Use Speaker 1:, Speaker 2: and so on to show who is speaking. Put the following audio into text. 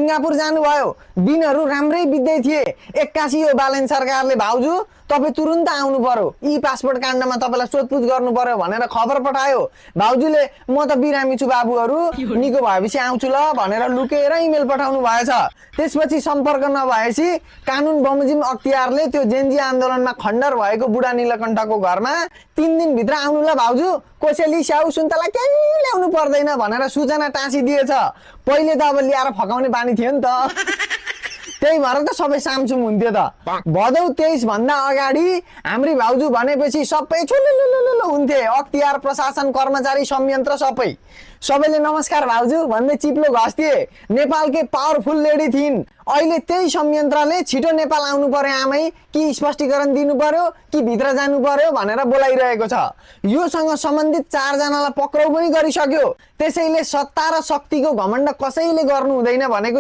Speaker 1: Singapore जानुभयो, दिनहरू राम्रै बित्दै थिए। 81 यो बालेन सरकारले भाउजू तपाईँ तुरुन्त आउनु पर्यो, ई पासपोर्ट काण्डमा तपाईँलाई सोधपुछ गर्नु पर्यो भनेर खबर पठायो। भाउजूले म त बिरामी छु बाबुहरू, निको भएपछि आउँछु ल भनेर लुकेर इमेल पठाउनु भएछ। त्यसपछि सम्पर्क नभएपछि कानुन बमोजिम अख्तियारले त्यो जेन्जी आन्दोलनमा खण्डर भएको बुढा नीलकण्ठको घरमा 3 दिनभित्र आउनु ल भाउजू, कोसेली स्याउ सुन्तला केही ल्याउनु पर्दैन भनेर सूचना टाँसिदिएछ। पहिले त अब ल्याएर फकाउने बानी थियो नि त, त्यही भएर त सबै सामसुम हुन्थ्यो त। भदौ 23 भन्दा अगाडि हाम्री भाउजू भनेपछि सबै छुलुलुलुलु हुन्थे, अख्तियार प्रशासन कर्मचारी संयन्त्र सबैले नमस्कार भाउजू भन्दै चिप्लो घस्थे। नेपालकै पावरफुल लेडी थिइन्। अहिले त्यही संयन्त्रले छिटो नेपाल आउनु पर्यो आमै, कि स्पष्टीकरण दिनु पर्यो कि भित्र जानु पर्यो भनेर बोलाइरहेको छ। योसँग सम्बन्धित 4 जनालाई पक्राउ पनि गरिसक्यो। त्यसैले सत्ता र शक्तिको घमण्ड कसैले गर्नु हुँदैन भनेको